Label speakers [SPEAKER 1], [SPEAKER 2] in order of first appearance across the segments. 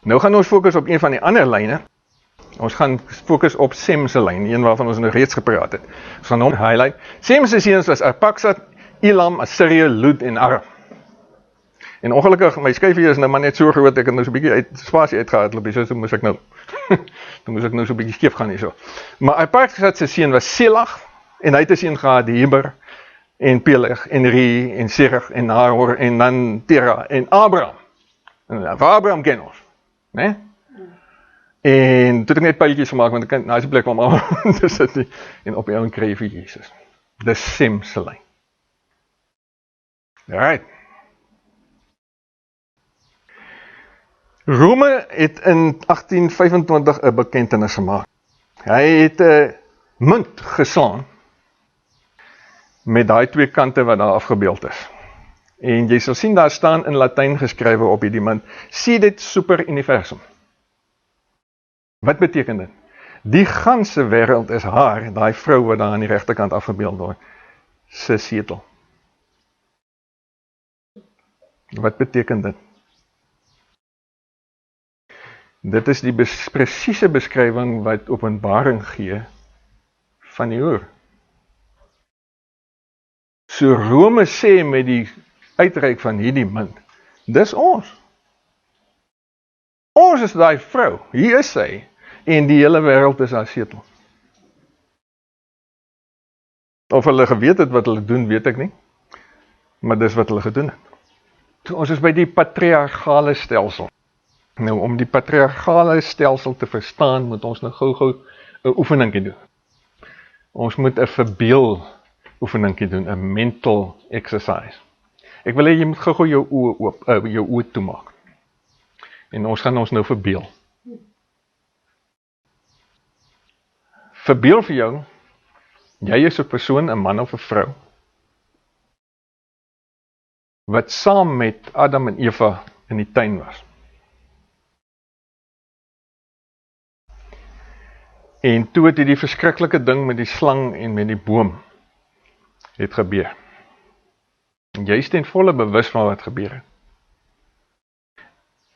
[SPEAKER 1] Nou gaan ons fokus op een van die ander lyne. Ons gaan fokus op Sem se lyn, een waarvan ons nou reeds gepraat het. Ons gaan hom highlight. Sem se seuns was Arpachshad, Elam, Assirië, Lud en Aram. En ongelukkig, my skyfie is nou maar net so groot, ek het nou so 'n bietjie spasie uitgehardloop hier, so moes ek nou dan moes ek nou so 'n bietjie skeef gaan hierso. Maar Arpachshad se seun was Selag, en hy het 'n seun gehad, Heber, en Peleg, en Re, en Serach, en Nahor, en dan Terah, en Abraham. En Abraham ken ons, né? En toe het ek net pyltjies gemaak, want ek kan, nou is die plek om allemaal te sit nie, en op die ou kry vir Jesus. Dis Sem se lyn. Alright. Rome het in 1825 'n bekentenis gemaak. Hy het 'n munt geslaan met daai twee kante wat daar afgebeeld is. En jy sal sien daar staan in Latyn geskrywe op hierdie munt, Sedet super universum. Wat beteken dit? Die ganse wêreld is haar, daai vrou wat daar aan die regterkant afgebeeld word, se setel. Wat beteken dit? Dit is die presiese beskrywing wat Openbaring gee van die oor. So Rome sê met die uitreik van hierdie munt, dis ons. Ons is daai vrou, hier is sy, en die hele wêreld is haar setel. Of hulle geweet het wat hulle doen, weet ek nie, maar dis wat hulle gedoen het. So, ons is by die patriargale stelsel. Nou, om die patriargale stelsel te verstaan, moet ons nou gou 'n oefeningkie doen. Ons moet 'n verbeel oefeningkie doen, 'n mental exercise. Ek wil hê jy moet gou jou oë toemaak. En ons gaan ons nou verbeel. Verbeel vir jou, jy is 'n persoon, 'n man of 'n vrou, wat saam met Adam en Eva in die tuin was. En toe het die verskriklike ding met die slang en met die boom het gebeur. En jy is ten volle bewus van wat gebeur het.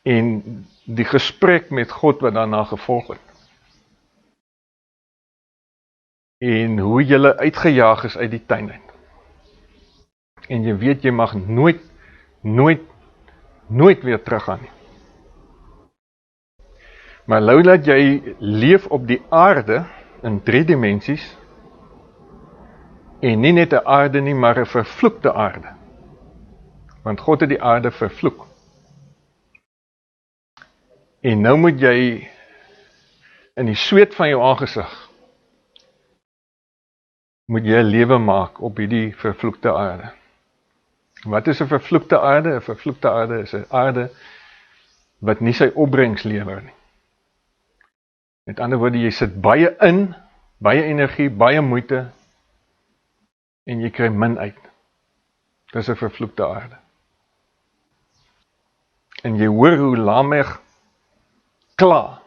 [SPEAKER 1] En die gesprek met God wat daarna gevolg het. En hoe jy uitgejaag is uit die tuin uit. En jy weet, jy mag nooit weer teruggaan nie. Maar nou dat jy leef op die aarde, in 3 dimensies, en nie net 'n aarde nie, maar 'n vervloekte aarde. Want God het die aarde vervloek. En nou moet jy in die sweet van jou aangesig, moet jy 'n lewe maak op hierdie vervloekte aarde. Wat is 'n vervloekte aarde? 'n Vervloekte aarde is 'n aarde wat nie sy opbrengs lewer nie. Met ander woorde, jy sit baie in, baie energie, baie moeite, en jy kry min uit. Dis 'n vervloekte aarde. En jy hoor hoe Lamech kla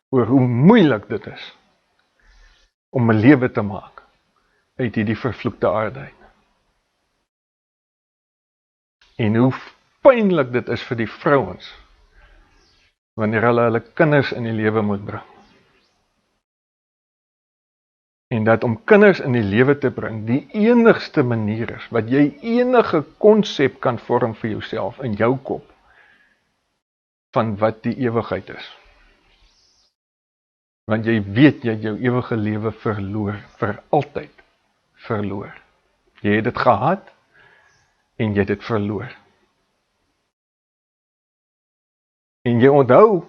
[SPEAKER 1] oor hoe moeilik dit is om 'n lewe te maak uit hierdie vervloekte aarde uit. En hoe pynlik dit is vir die vrouens wanneer hulle kinders in die lewe moet bring. En dat om kinders in die lewe te bring, die enigste manier is, wat jy enige konsep kan vorm vir jouself in jou kop, van wat die ewigheid is. Want jy weet, jy het jou ewige lewe verloor, vir altyd verloor. Jy het dit gehad, en jy het dit verloor. En jy onthou,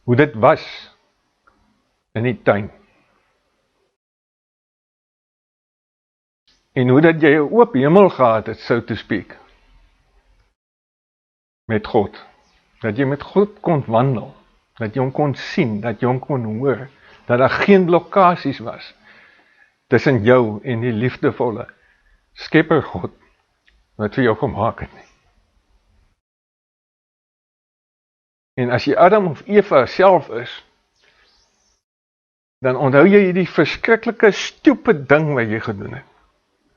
[SPEAKER 1] hoe dit was, in die tuin. En hoe dat jy 'n oop hemel gehad het, so to speak, met God. Dat jy met God kon wandel, dat jy hom kon sien, dat jy hom kon hoor, dat daar geen blokkasies was, tussen jou en die liefdevolle Skepper God, wat vir jou gemaak het nie. En as jy Adam of Eva self is, dan onthou jy die verskriklike stupid ding wat jy gedoen het,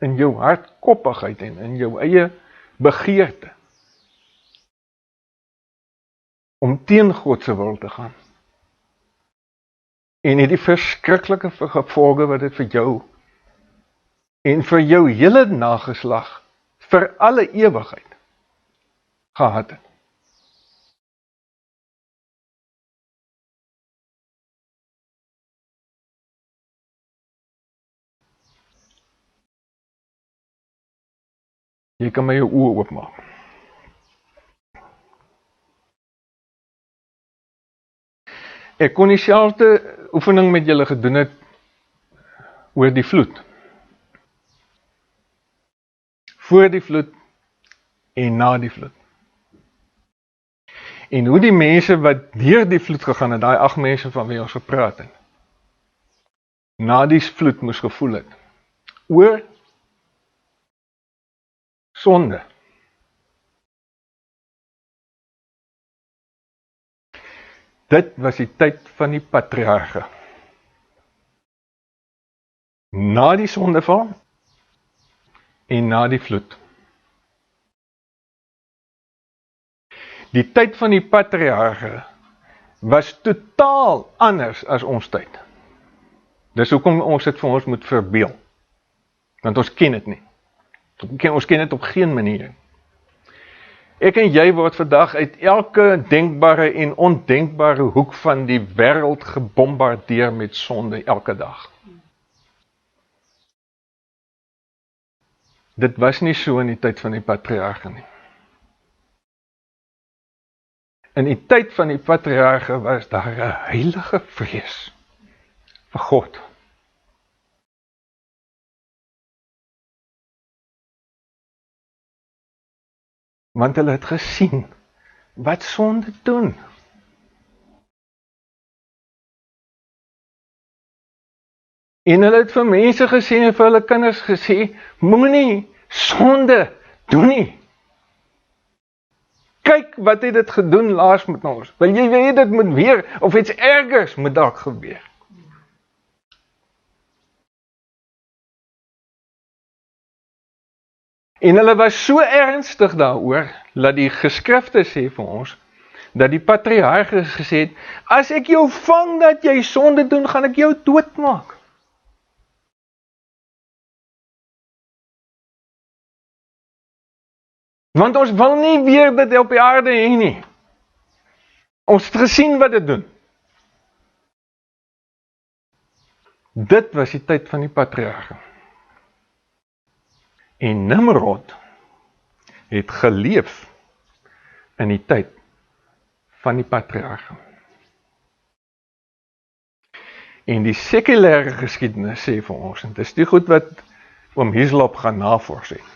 [SPEAKER 1] in jou hardkoppigheid en in jou eie begeerte, om teen God se wil te gaan. En hierdie verskriklike gevolge wat dit vir jou en vir jou hele nageslag vir alle ewigheid gehad het. Jy kan my jou oë oopmaak. Ek kon dieselfde oefening met julle gedoen het oor die vloed. Voor die vloed en na die vloed. En hoe die mense wat deur die vloed gegaan het, daai 8 mense van wie ons gepraat het, na die vloed moes gevoel het, oor sonde. Dit was die tyd van die patriarge. Na die sondeval en na die vloed. Die tyd van die patriarge was totaal anders as ons tyd. Dis hoekom ons dit vir ons moet verbeel. Want ons ken dit nie. Ons ken dit op geen manier. Ek en jy word vandag uit elke denkbare en ondenkbare hoek van die wêreld gebombardeer met sonde elke dag. Dit was nie so in die tyd van die patriarge nie. In die tyd van die patriarge was daar 'n heilige vrees vir God. Want hulle het gesien wat sonde doen. En hulle het vir mense gesê en vir hulle kinders gesê, moenie sonde doen nie. Kyk wat het dit gedoen laas met ons. Wil jy weet dit moet weer, of iets ergers moet dalk gebeur. En hulle was so ernstig daaroor, dat die geskrifte sê vir ons, dat die patriarge gesê het, as ek jou vang dat jy sonde doen, gaan ek jou doodmaak. Want ons wil nie weer dit op die aarde hê nie. Ons het gesien wat dit doen. Dit was die tyd van die patriarge. En Nimrod het geleef in die tyd van die patriarge. En die sekulêre geskiedenis sê vir ons, en dit is die goed wat oom Hislop gaan navors het,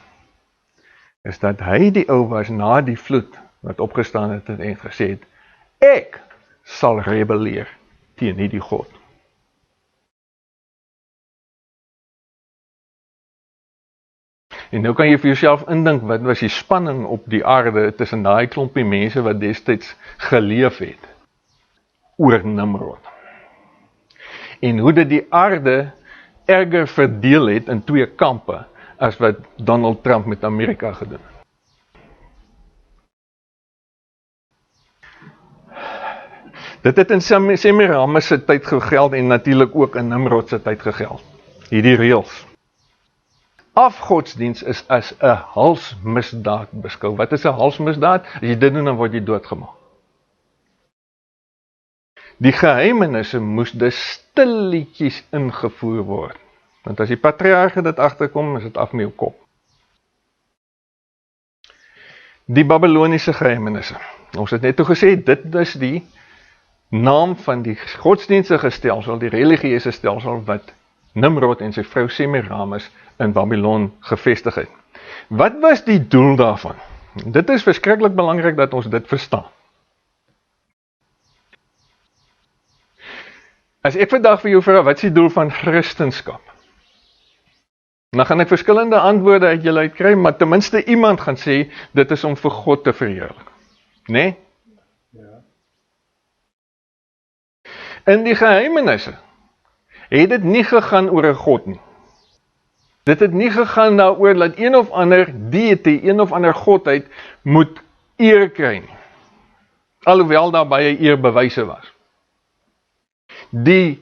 [SPEAKER 1] is dat hy die ou was na die vloed wat opgestaan het en gesê het, ek sal rebelleer teen hierdie God. En nou kan jy vir jouself indink, wat was die spanning op die aarde tussen daai klompie mense wat destyds geleef het oor Nimrod. En hoe dit die aarde erger verdeel het in 2 kampe as wat Donald Trump met Amerika gedoen het. Dit het in Semiramis se tyd gegeld en natuurlik ook in Nimrod se tyd gegeld. Hierdie reëls. Afgodsdiens is as 'n halsmisdaad beskou. Wat is 'n halsmisdaad? As jy dit doen, dan word jy doodgemaak. Die geheimenisse moes dus stilletjies ingevoer word. Want as die patriarge dit agterkom, is dit af met jou kop. Die Babyloniese geheimenisse. Ons het net toe gesê, dit is die naam van die godsdienstige stelsel, die religieuse stelsel wat Nimrod en sy vrou Semiramis in Babylon gevestig het. Wat was die doel daarvan? Dit is verskriklik belangrik dat ons dit verstaan. As ek vandag vir jou vra, wat is die doel van Christendom? Dan gaan ek verskillende antwoorde uit julle uitkry, maar ten minste iemand gaan sê, dit is om vir God te verheerlik. Nee? Ja. In die geheimenisse het dit nie gegaan oor 'n God nie. Dit het nie gegaan daaroor dat een of ander deity, een of ander godheid moet eer kry nie. alhoewel daar baie eerbewyse was. Die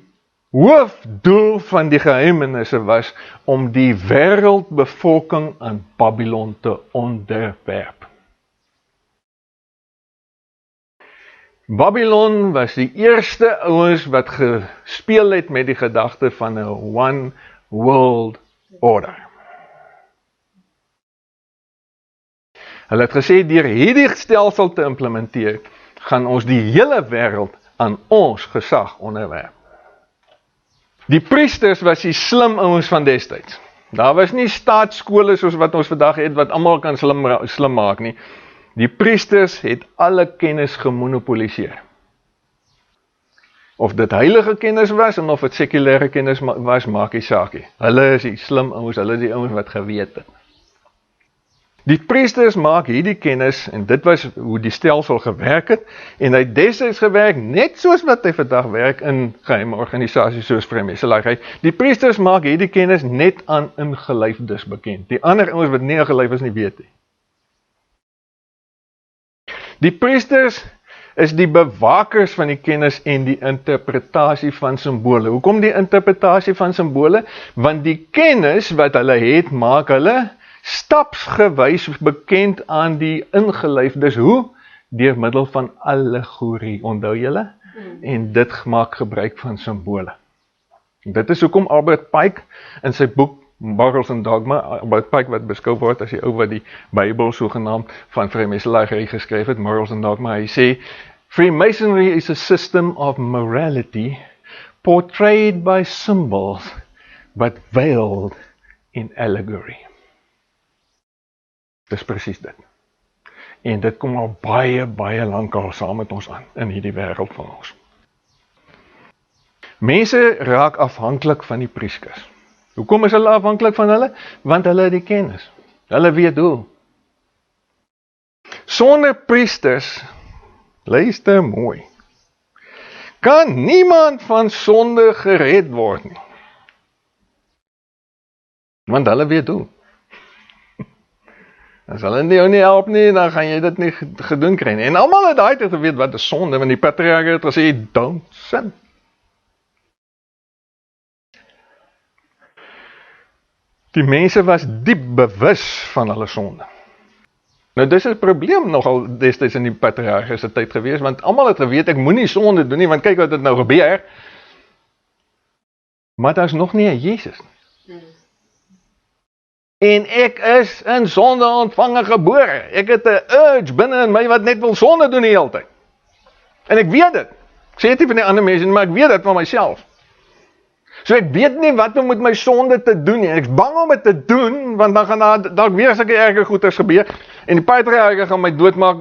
[SPEAKER 1] hoofdoel van die geheimenisse was om die wêreldbevolking aan Babylon te onderwerp. Babylon was die eerste ouens wat gespeel het met die gedagte van 'n one world order. Hulle het gesê, deur hierdie stelsel te implementeer, gaan ons die hele wêreld aan ons gesag onderwerp. Die priesters was die slim ouens van destyds. Daar was nie staatsskole soos wat ons vandag het, wat almal kan slim maak nie. Die priesters het alle kennis gemonopoliseer. Of dit heilige kennis was, en of dit sekulêre kennis was, maak nie saak nie. Hulle is die slim ouens, hulle is die ouens wat geweet het. Die priesters maak hierdie kennis, en dit was hoe die stelsel gewerk het, en hy het destyds gewerk, net soos wat hy vandag werk in geheime organisasies soos vrymeselarigheid. Die priesters maak hierdie kennis net aan ingelyfdes bekend. Die ander ouens wat nie ingelyf is nie weet nie. Die priesters is die bewakers van die kennis en die interpretasie van simbole. Hoekom die interpretasie van simbole? Want die kennis wat hulle het, maak hulle stapsgewys bekend aan die ingelyfdes. Hoe? Deur middel van allegorie, onthou julle? En dit maak gebruik van simbole. Dit is hoekom Albert Pike in sy boek Morals and Dogma, Albert Pike wat beskou word as die ou wat die Bybel sogenaamd van vrymeselarigheid geskryf het, Morals and Dogma, hy sê, Freemasonry is a system of morality portrayed by symbols, but veiled in allegory. Dis presies dit. En dit kom al baie lank al saam met ons aan, in hierdie wêreld van ons. Mense raak afhanklik van die priesters. Hoekom is hulle afhanklik van hulle? Want hulle het die kennis. Hulle weet hoe. Sonder priesters, luister mooi, kan niemand van sonde gered word nie. Want hulle weet hoe. As hulle jou nie help nie, dan gaan jy dit nie gedoen kry nie. En almal het daai tyd geweet wat is sonde, want die patriarge het gesê, don't sin. Die mense was diep bewus van hulle sonde. Nou dis 'n probleem nogal destyds in die patriarge se tyd gewees, want almal het geweet, ek moenie sonde doen nie, want kyk wat het nou gebeur. Maar daar is nog nie 'n Jesus nie. En ek is in sonde ontvange gebore. Ek het 'n urge binne in my wat net wil sonde doen die hele tyd. En ek weet dit. Ek sê dit nie van die ander mense nie, maar ek weet dit van myself. So ek weet nie wat om met my sonde te doen nie. Ek is bang om dit te doen, want dan gaan daar dalk weer sulke erge goeters gebeur, en die patriarge gaan my doodmaak.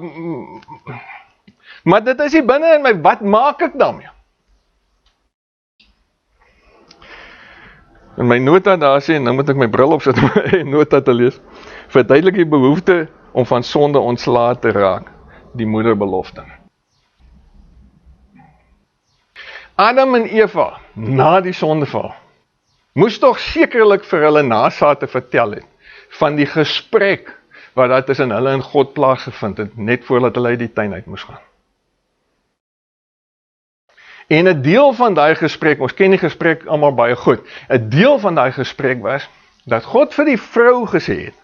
[SPEAKER 1] Maar dit is hier binne in my, wat maak ek daarmee? In my nota daar sê, nou moet ek my bril opsit om my nota te lees, verduidelik die behoefte om van sonde ontslae te raak, die moederbelofte. Adam en Eva, na die sondeval, moes toch sekerlik vir hulle nageslagte vertel het, van die gesprek, wat daar tussen hulle en God plaasgevind het, net voordat hulle uit die tuin uit moes gaan. En 'n deel van daai gesprek, ons ken die gesprek almal baie goed, 'n deel van daai gesprek was, dat God vir die vrou gesê het,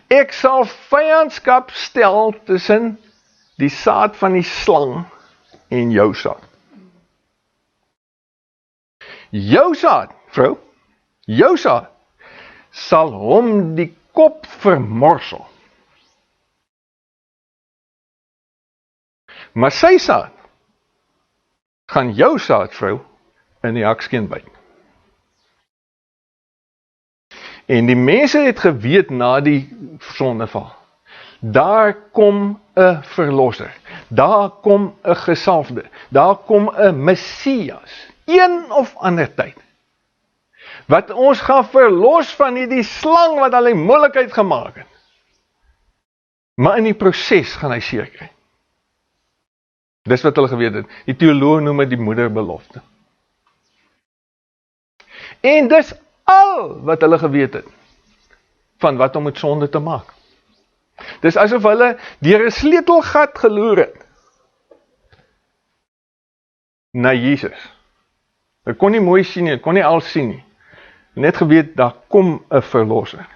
[SPEAKER 1] ek sal vyandskap stel tussen die saad van die slang en jou saad. Jou saad, vrou, jou saad, sal hom die kop vermorsel. Maar sy saad, gaan jou saad, vrou, in die hakskeen byt. En die mense het geweet na die sondeval, daar kom 'n verlosser, daar kom 'n gesalfde, daar kom 'n Messias, een of ander tyd, wat ons gaan verlos van hierdie slang wat al die moeilikheid gemaak het. Maar in die proses gaan hy seer kry. Dis wat hulle geweet het. Die teoloog noem dit die moederbelofte. En dis al wat hulle geweet het, van wat om met sonde te maak. Dis asof hulle deur 'n sleutelgat geloer het na Jesus. Hulle kon nie mooi sien nie, hulle kon nie al sien nie. Net geweet, daar kom 'n verlosser.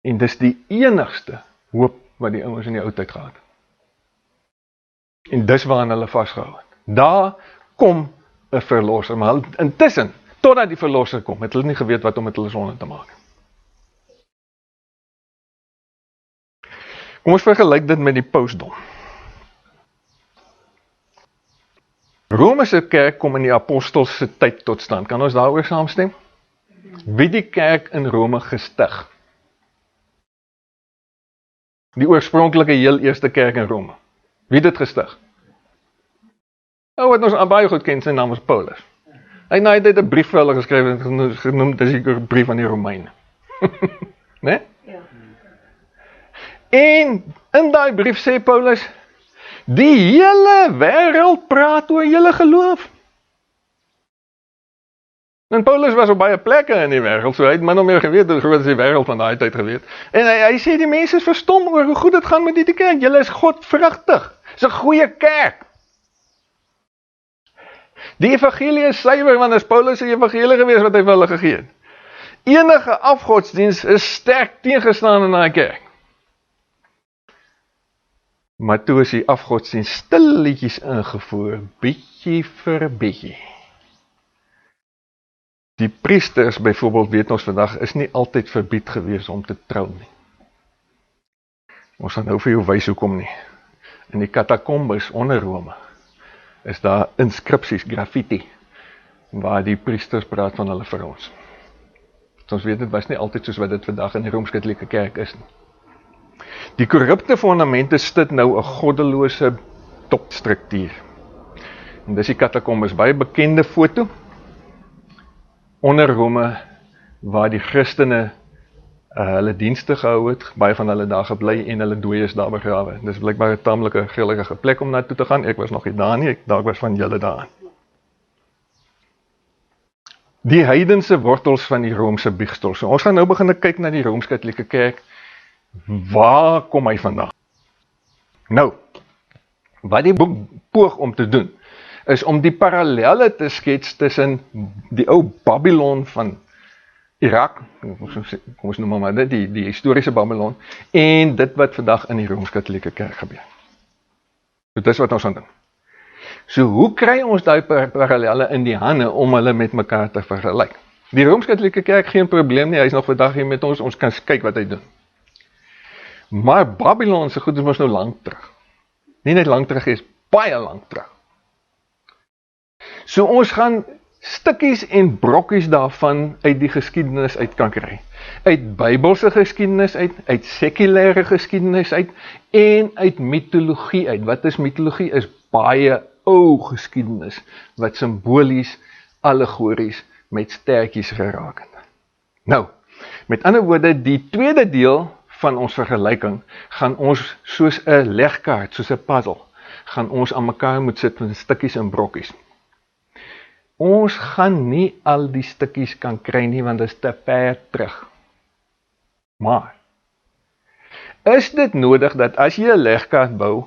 [SPEAKER 1] En dis die enigste hoop wat die ouens in die ou tyd gehad het. En dis waaraan hulle vasgehou het. Daar kom 'n verlosser, maar intussen, totdat die verlosser kom, het hulle nie geweet wat om met hulle sonde te maak. Kom ons vergelyk dit met die pausdom. Romeinse kerk kom in die apostelse tyd tot stand. Kan ons daaroor saamstem? Wie die kerk in Rome gestig? Die oorspronklike heel eerste kerk in Rome. Wie het dit gestig? Wat ons baie goed ken, sy naam was Paulus. Hy het 'n brief vir hulle geskryf en genoem, dis die brief aan die Romeine. Né? Ja. En in daai brief sê Paulus, die hele wêreld praat oor julle geloof. En Paulus was op baie plekke in die wêreld, so hy het min of meer geweet hoe groot is die wêreld van daai tyd geweet. En hy sê die mense is verstom oor hoe goed dit gaan met die kerk. Julle is godvrugtig. Dis 'n goeie kerk. Die evangelie is suiwer, want is Paulus se evangelie gewees wat hy vir hulle gegee het. Enige afgodsdiens is sterk teengestaan in daai kerk. Maar toe is die afgodsdiens stilletjies ingevoer, bietjie vir bietjie. Die priesters byvoorbeeld, weet ons vandag, is nie altyd verbied gewees om te trou nie. Ons gaan nou vir jou wys hoekom nie. In die katakombes onder Rome is daar inskripsies, graffiti, waar die priesters praat van hulle vir ons. Ons weet, dit was nie altyd soos wat dit vandag in die Rooms-Katolieke kerk is nie. Die korrupte fondamente stit nou 'n goddelose topstruktuur. En dis die katakombes, baie bekende foto onder Rome, waar die Christene hulle dienste gehou het, baie van hulle daar gebly en hulle dooies daar begrawe. Dis blykbaar 'n tamelike grillige plek om na toe te gaan. Ek was nog nie daar nie, ek was van julle daar. Die heidense wortels van die Romeinse biegsel. So ons gaan nou begin kyk na die Rooms-Katolieke kerk. Waar kom hy vandaan? Nou, wat die boek poog om te doen, is om die parallelle te skets tussen die ou Babylon van Irak, kom ons noem maar dit, die historiese Babylon, en dit wat vandag in die Rooms-Katolieke kerk gebeur. So dis wat ons gaan doen. So hoe kry ons daai parallelle in die hande om hulle met mekaar te vergelyk? Die Rooms-Katolieke kerk geen probleem nie, hy is nog vandag hier met ons kan kyk wat hy doen. Maar Babylon se goed is mos nou lank terug. Nie net lank terug is, baie lank terug. So ons gaan stukkies en brokkies daarvan uit die geskiedenis uit kan kry. Uit Bybelse geskiedenis uit sekulêre geskiedenis uit en uit mitologie uit. Wat is mitologie? Is baie ou geskiedenis wat simbolies, allegories met stertjies geraak het. Nou, met ander woorde, die tweede deel van ons vergelyking gaan ons soos 'n legkaart, soos 'n puzzle, gaan ons aan mekaar moet sit met stukkies en brokkies. Ons gaan nie al die stukkies kan kry nie, want dit is te ver terug. Maar, is dit nodig dat as jy 'n legkaart bou,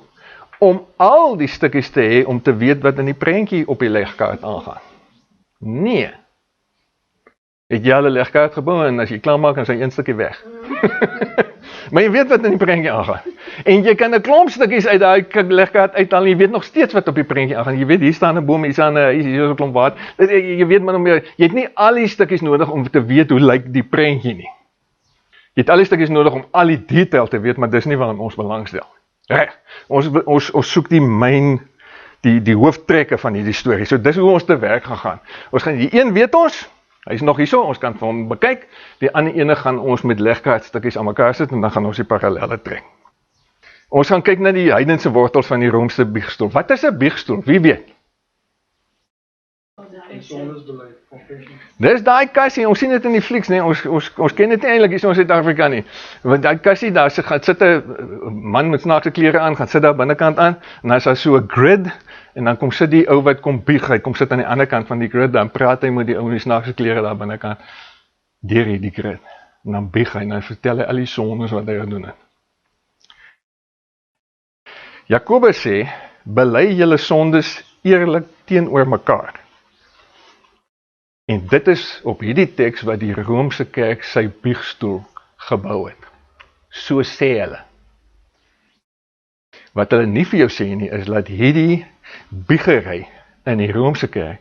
[SPEAKER 1] om al die stukkies te hê, om te weet wat in die prentjie op die legkaart aangaan? Nee. Het jy al 'n legkaart gebou, en as jy klaar maak, dan is hy een stukkie weg. Maar jy weet wat in die prentjie aangaan. En jy kan 'n klomp stukkies uit daai legkaart uithaal, en jy weet nog steeds wat op die prentjie aangaan. Jy weet, hier staan 'n boom, hier is 'n klomp water. Jy weet maar nog meer, jy het nie al die stukkies nodig om te weet hoe lyk die prentjie nie. Jy het al die stukkies nodig om al die detail te weet, maar dis nie waarin ons belangstel. Reg. Ons soek die hooftrekke van hierdie storie. So dis hoe ons te werk gaan. Ons gaan die een weet ons, hy is nog hierso, ons kan vir hom bekyk. Die ander ene gaan ons met legkaartstukkies aan mekaar sit en dan gaan ons die parallelle trek. Ons gaan kyk na die heidense wortels van die Romeinse biegsel. Wat is 'n biegsel? Wie weet? Dis daai kassie, ons sien dit in die flieks, nee, ons ken dit nie eintlik hier in Suid-Afrika nie. Want daai kassie daar, sit 'n man met snaakse klere aan, gaan sit daar binnekant aan, en dan is daar so 'n grid, en dan kom sit die ou wat kom bieg, hy kom sit aan die ander kant van die grid, dan praat hy met die ou met die snaakse klere daar binnekant, deur hierdie grid, en dan bieg hy, en dan vertel hy al die sondes wat hy gedoen het. Jakobus sê, bely julle sondes eerlik teenoor mekaar. En dit is op hierdie teks wat die Romeinse kerk sy biechtstoel gebou het. So sê hulle. Wat hulle nie vir jou sê nie, is dat hierdie biegery in die Romeinse kerk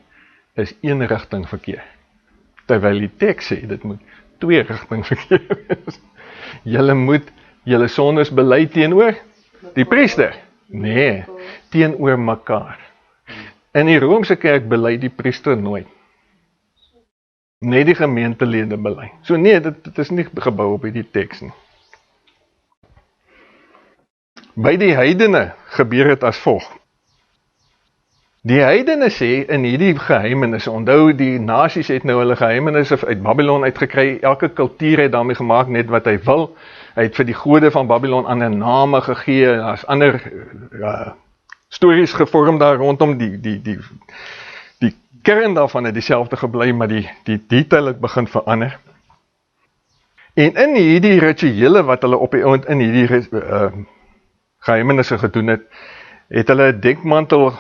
[SPEAKER 1] is een rigting verkeer. Terwyl die teks sê, dit moet twee rigting verkeer wees. Julle moet julle sondes bely teenoor die priester. Nee, teenoor mekaar. In die Romeinse kerk bely die priester nooit. Net die gemeentelede bely. So nee, dit is nie gebou op hierdie teks nie. By die heidene gebeur dit as volg. Die heidene sê in hierdie geheimenisse, onthou die nasies het nou hulle geheimenisse uit Babylon uitgekry, elke kultuur het daarmee gemaak net wat hy wil, hy het vir die gode van Babylon ander name gegee, daar's ander stories gevorm daar rondom, die kern daarvan het dieselfde gebly, maar die detail het begin verander. En in hierdie rituele wat hulle op die oond in hierdie geheimenisse gedoen het, het hulle 'n dekmantel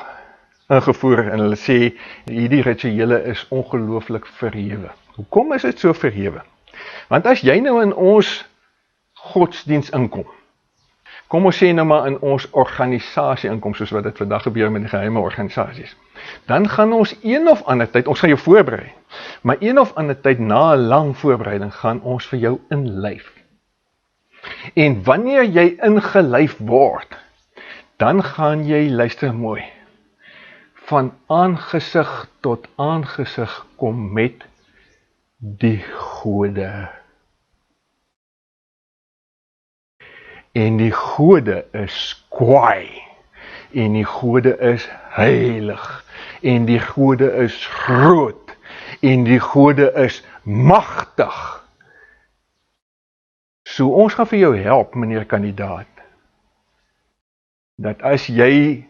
[SPEAKER 1] ingevoer en hulle sê, hierdie rituele is ongelooflik verhewe. Hoekom is dit so verhewe? Want as jy nou in ons godsdiens inkom, kom ons sê nou maar in ons organisasie inkom, soos wat dit vandag gebeur met die geheime organisasies, dan gaan ons een of ander tyd, ons gaan jou voorberei, maar een of ander tyd na 'n lang voorbereiding gaan ons vir jou inlyf. En wanneer jy ingelyf word, dan gaan jy, luister mooi, van aangesig tot aangesig kom met die gode. En die gode is kwaai, en die gode is heilig, en die gode is groot, en die gode is magtig. So ons gaan vir jou help, meneer kandidaat, dat as jy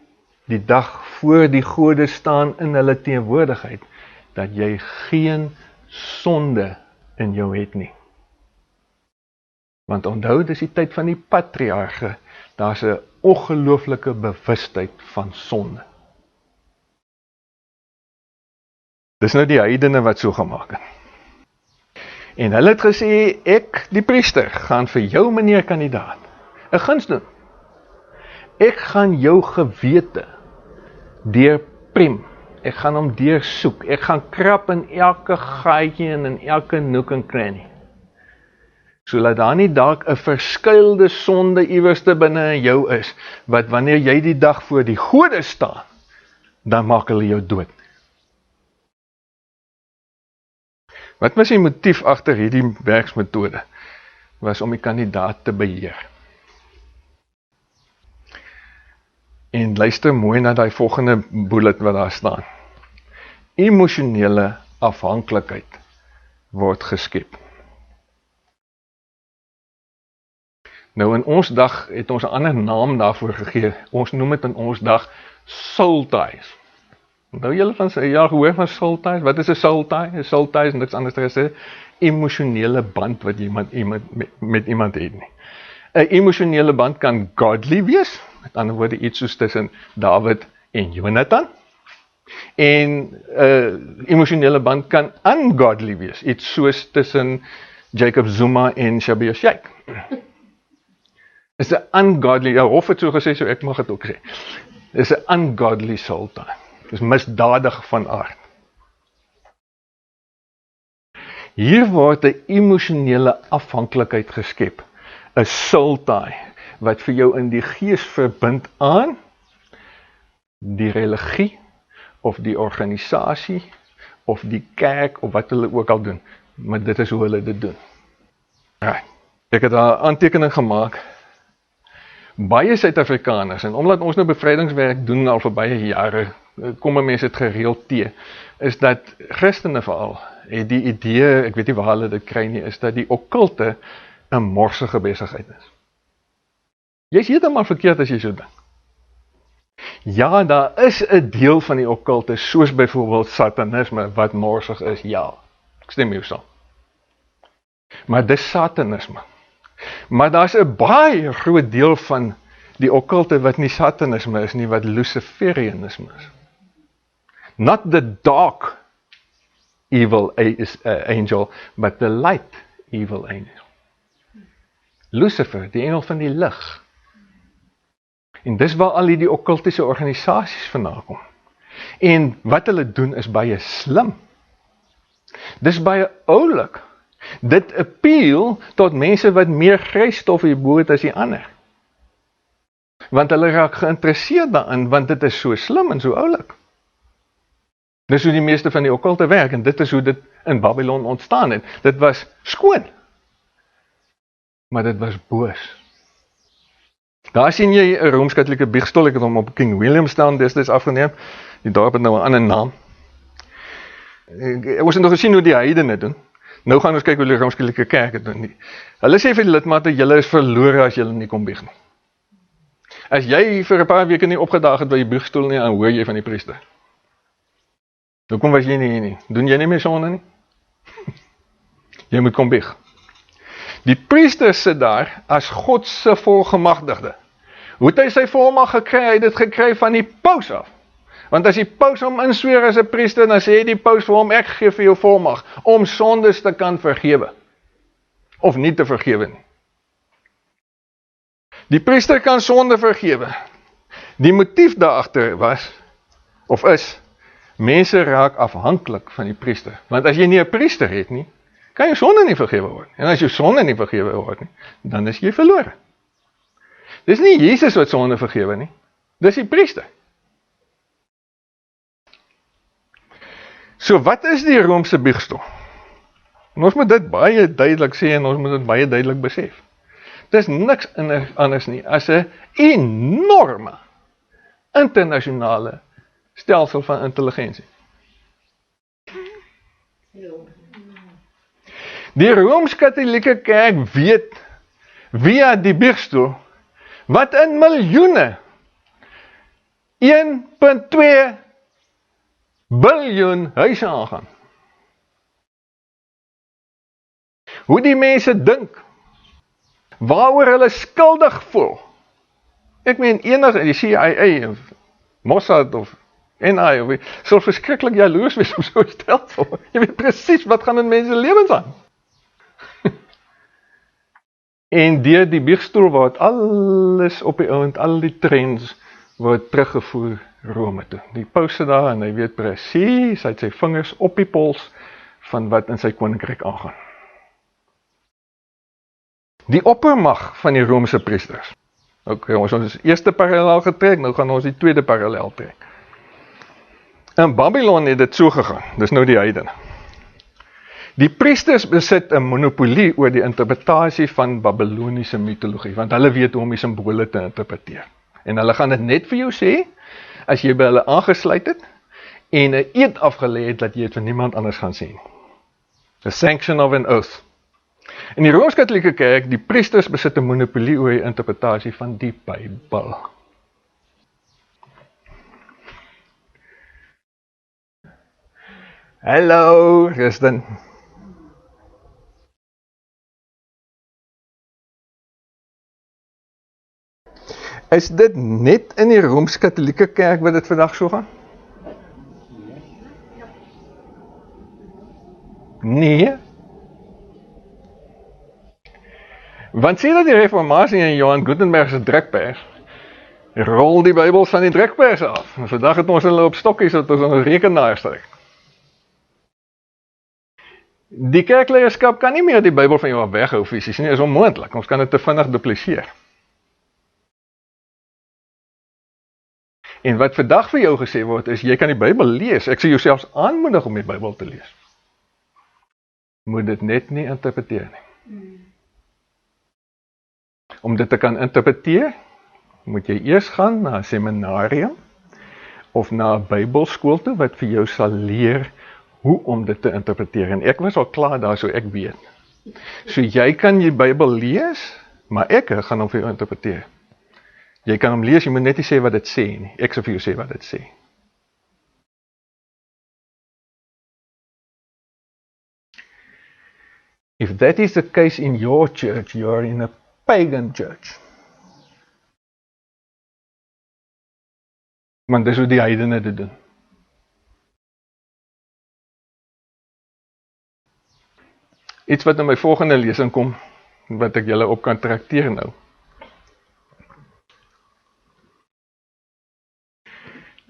[SPEAKER 1] die dag voor die gode staan in hulle teenwoordigheid, dat jy geen sonde in jou het nie. Want onthou, dis die tyd van die patriarge, daar's 'n ongelooflike bewustheid van sonde. Dis nou die heidene wat so gemaak het. En hulle het gesê, ek, die priester, gaan vir jou, meneer kandidaat, 'n guns doen. Ek gaan jou gewete deurprem. Ek gaan hom deursoek. Ek gaan krap in elke gaatjie en in elke noek en cranny. Sodat daar nie dalk 'n verskuilde sonde iewerste binne in jou is, wat wanneer jy die dag voor die gode staan, dan maak hulle jou dood. Wat was die motief agter hierdie werksmetode? Was om die kandidaat te beheer. En luister mooi na die volgende bullet wat daar staan. Emosionele afhanklikheid word geskep. Nou in ons dag het ons 'n ander naam daarvoor gegee. Ons noem dit in ons dag soul ties. Nou julle van gehoor van soul ties? Wat is 'n soul tie? 'n Soul tie is niks anders as 'n emosionele band wat iemand met iemand het nie. 'n Emosionele band kan godly wees, met ander woorde iets soos tussen David en Jonathan. En 'n emosionele band kan ungodly wees, iets soos tussen Jacob Zuma en Schabir Shaik. Is 'n ungodly, Hof het so gesê, so ek mag dit ook sê. Is 'n ungodly soul tie. Dis misdadig van aard. Hier word 'n emosionele afhanklikheid geskep. 'n Soul tie wat vir jou in die gees verbind aan die religie of die organisasie of die kerk of wat hulle ook al doen. Maar dit is hoe hulle dit doen. Ja, ek het daar 'n aantekening gemaak. Baie Suid-Afrikaners, en omdat ons nou bevrydingswerk doen al vir baie jare, kom mense dit gereeld te, is dat Christene veral, het die idee, ek weet nie waar hulle dit kry nie, is dat die okkulte 'n morsige besigheid is. Jy is heeltemal verkeerd as jy so dink. Ja, daar is 'n deel van die okkulte, soos byvoorbeeld satanisme, wat morsig is, ja. Ek stem jou saam. Maar dis satanisme. Maar daar's 'n baie groot deel van die okkulte wat nie satanisme is nie, wat Luciferianisme is. Not the dark evil angel, but the light evil angel. Lucifer, die engel van die lig. En dis waar al die okkultiese organisasies vandaan kom. En wat hulle doen is baie slim. Dis baie oulik. Dit appeal tot mense wat meer grysstof hierbo het as die ander. Want hulle raak geïnteresseerd daarin, want dit is so slim en so oulik. Dis hoe die meeste van die okkulte werk, en dit is hoe dit in Babylon ontstaan het. Dit was skoon, maar dit was boos. Daar sien jy 'n Rooms-Katolieke biechtstoel, ek het hom op King Williamstown destyds afgeneem, die dorp het nou 'n ander naam. Ons het nog gesien hoe die heidene doen. Nou gaan ons kyk hoe die Rooms-Katolieke kerk het doen. Hulle sê vir die lidmate, julle is verlore as julle nie kom bieg nie. As jy vir 'n paar weke nie opgedaag het by die biechtstoel nie, dan hoor jy van die priester. Hoekom was jy nie hier nie? Doen jy nie meer sonde nie? Jy moet kom bieg. Die priester sit daar as God se volgemagtigde. Hoe het hy sy volmag gekry? Hy het dit gekry van die paus af. Want as die paus hom insweer as 'n priester, dan sê die paus vir hom, ek gee vir jou volmag om sondes te kan vergewe. Of nie te vergewe nie. Die priester kan sonde vergewe. Die motief daarachter was, of is, mense raak afhanklik van die priester. Want as jy nie 'n priester het nie, kan jou sonde nie vergewe word. En as jou sonde nie vergewe word nie, dan is jy verlore. Dis nie Jesus wat sonde vergewe nie, dis die priester. So wat is die Romeinse biechtstoel? En ons moet dit baie duidelik sê en ons moet dit baie duidelik besef. Dis niks anders nie as 'n enorme internasionale stelsel van intelligensie. Die Rooms-Katolieke kerk weet via die biechtstoel wat in miljoene 1,2 biljoen huise aangaan. Hoe die mense dink, waaroor hulle skuldig voel. Ek meen enige, die CIA of Mossad of NI, of sal verskriklik jaloers wees op so'n stelsel. Jy weet presies wat gaan in mense lewens aan. En deur die biechtstoel word alles op die ouend, al die trends word teruggevoer Rome toe. Die paus sit daar en hy weet presies, hy het sy vingers op die pols van wat in sy koninkryk aangaan. Die oppermag van die Romeinse priesters. Ok, ons het ons eerste parallel getrek, nou gaan ons die tweede parallel trek. In Babylon het dit so gegaan, dis nou die heidene. Die priesters besit 'n monopolie oor die interpretasie van Babyloniese mitologie, want hulle weet hoe om die simbole te interpreteer. En hulle gaan dit net vir jou sê, as jy by hulle aangesluit het, en 'n eed afgelê het, dat jy het vir niemand anders gaan sien. The sanction of an oath. In die Rooms-Katolieke kerk, die priesters besit 'n monopolie oor die interpretasie van die Bybel. Hallo, Christen. Is dit net in die Rooms-Katolieke kerk wat dit vandag so gaan? Nee. Want sê dat die reformatie in Johan Gutenberg se drukpers, rol die Bybels van die drukpers af. En vandag het ons hulle op stokkies wat ons ons rekenaars trek. Die kerkleierskap kan nie meer die Bybel van jou af weghou fisies nie, is onmoontlik. Ons kan dit te vinnig dupliseer. En wat vandag vir jou gesê word is, jy kan die Bybel lees. Ek sê jou selfs aanmoedig om die Bybel te lees. Moet dit net nie interpreteer nie. Om dit te kan interpreteer, moet jy eers gaan na 'n seminarium of na 'n Bybelskool toe wat vir jou sal leer hoe om dit te interpreteer. En ek was al klaar daar, so ek weet. So jy kan die Bybel lees, maar ek gaan hom vir jou interpreteer. Jy kan hom lees, jy moet net nie sê wat dit sê nie. Ek sal vir jou sê wat dit sê. If that is the case in your church, you are in a pagan church. Want dis hoe die heidene dit doen. Iets wat in my volgende lesing kom, wat ek julle op kan trakteer nou.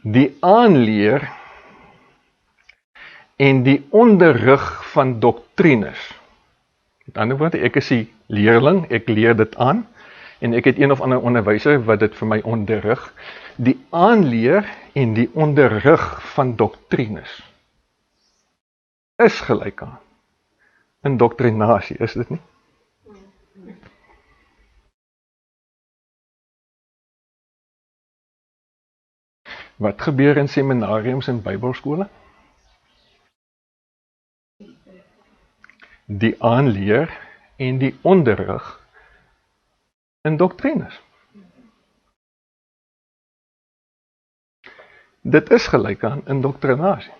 [SPEAKER 1] Die aanleer en die onderrig van doktrines. Met ander woorde, ek is die leerling, ek leer dit aan, en ek het een of ander onderwyser wat dit vir my onderrig. Die aanleer en die onderrig van doktrines is gelyk aan indoktrinasie, is dit nie? Wat gebeur in seminariums en bybelskole? Die aanleer en die onderrig in doktrines. Dit is gelyk aan indoktrinasie.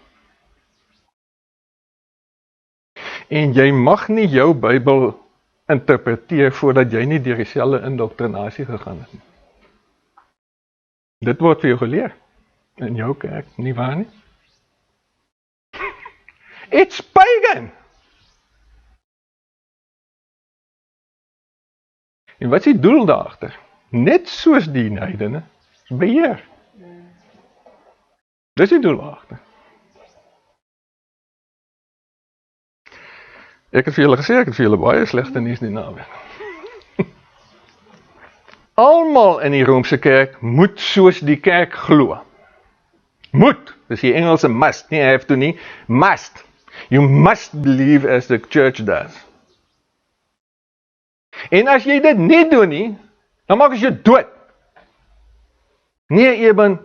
[SPEAKER 1] En jy mag nie jou Bybel interpreteer voordat jy nie deur dieselfde indoktrinasie gegaan het nie. Dit word vir jou geleer in jou kerk, nie waar nie? It's pagan! En wat is die doel daarachter? Net soos die heidene, beheer. Dis die doel daarachter. Ek het vir julle gesê, ek het vir julle baie slegte nuus die naweek. Almal in die Romeinse kerk moet soos die kerk glo. Moet, dis die Engelse must, nie have to nie, must. You must believe as the church does. En as jy dit nie doen nie, dan maak as jy dood. Nee, Eben,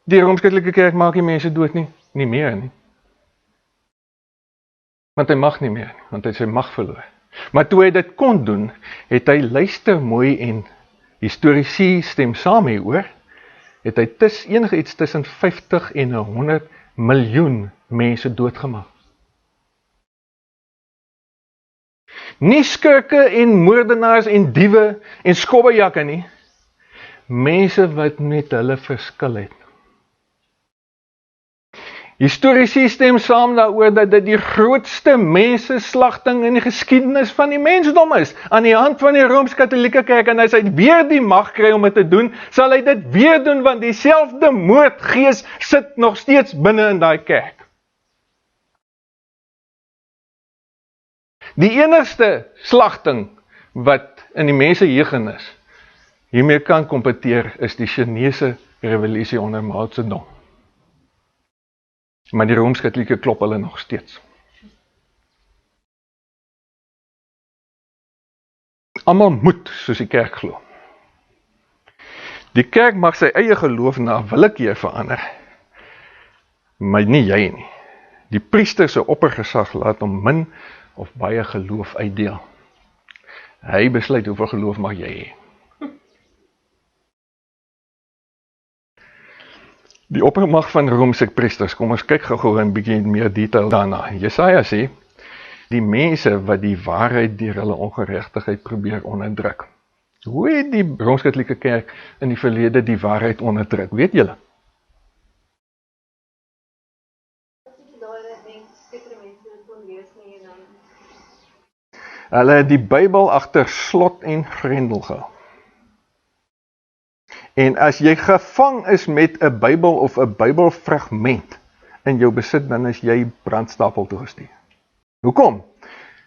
[SPEAKER 1] die Rooms-Katholieke kerk maak die mense dood nie, nie meer nie. Want hy mag nie meer nie, want hy sy mag verloor. Maar toe hy dit kon doen, het hy luister mooi en historici stem saam hieroor, het hy enige iets tussen 50 en 100 miljoen mense doodgemaak. Nie skurke en moordenaars en diewe en skobbejakke nie, mense wat met hulle verskil het. Historici stem saam daaroor dat dit die grootste menseslagting in die geskiedenis van die mensdom is, aan die hand van die Rooms-Katholieke kerk, en as hy weer die mag kry om dit te doen, sal hy dit weer doen, want dieselfde moordgees sit nog steeds binne in daai kerk. Die enigste slagting wat in die mense geheugenis hiermee kan kompeteer, is die Chinese revolusie onder Mao Zedong. Maar die Rooms-Katholieke klop hulle nog steeds. Almal moet soos die kerk glo. Die kerk mag sy eie geloof na willekeur verander, maar nie jy nie. Die priester se oppergesag laat hom min of baie geloof uitdeel. Hy besluit hoeveel geloof mag jy hê. Die oppermag van Romeinse priesters, kom ons kyk gou 'n bietjie meer detail daarna. Jesaja sê, die mense wat die waarheid deur hulle ongeregtigheid probeer onderdruk. Hoe het die Rooms-Katholieke kerk in die verlede die waarheid onderdruk? Weet julle? Hulle het die Bybel agter slot en grendel gehou. En as jy gevang is met 'n Bybel of 'n Bybelfragment in jou besit, dan is jy brandstapel toegestuur. Hoekom?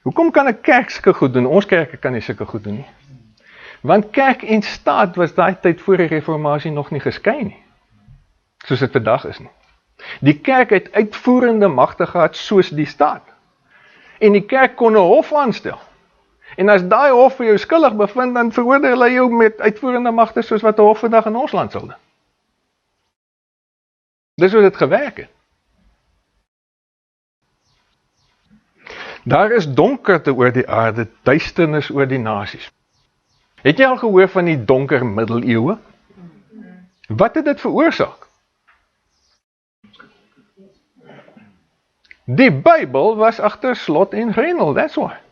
[SPEAKER 1] Hoekom kan 'n kerk sulke goed doen? Ons kerke kan nie sulke goed doen nie. Want kerk en staat was daai tyd voor die reformatie nog nie geskei nie. Soos dit vandag is nie. Die kerk het uitvoerende magte gehad soos die staat. En die kerk kon 'n hof aanstel. En as daai hof vir jou skuldig bevind, dan veroordeel hy jou met uitvoerende magte soos wat 'n hof vandag in ons land sal doen. Dis hoe dit gewerk het. Daar is donkerte oor die aarde, duisternis oor die nasies. Het jy al gehoor van die donker middeleeue? Wat het dit veroorsaak? Die Bybel was agter slot en grendel, that's why.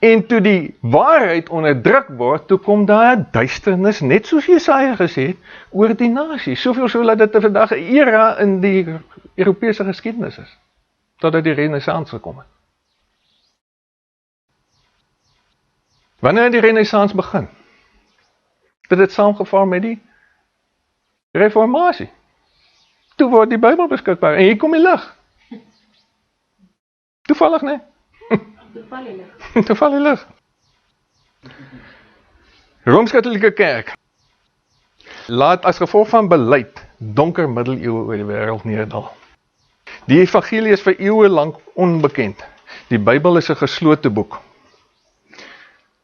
[SPEAKER 1] En toe die waarheid onderdruk word, toe kom daar 'n duisternis, net soos Jesaja gesê het, oor die nasie. Soveel so dat dit vandag 'n era in die Europese geskiedenis is, totdat die Renaissance gekom het. Wanneer het die Renaissance begin? Het dit saamgeval met die Reformatie. Toe word die Bybel beskikbaar, en hier kom die lig. Toevallig, nee? Toevallig. Rooms-Katolieke Kerk laat as gevolg van beleid donker middeleeue oor die wêreld neerdal. Die evangelie is vir eeue lank onbekend. Die Bybel is 'n geslote boek.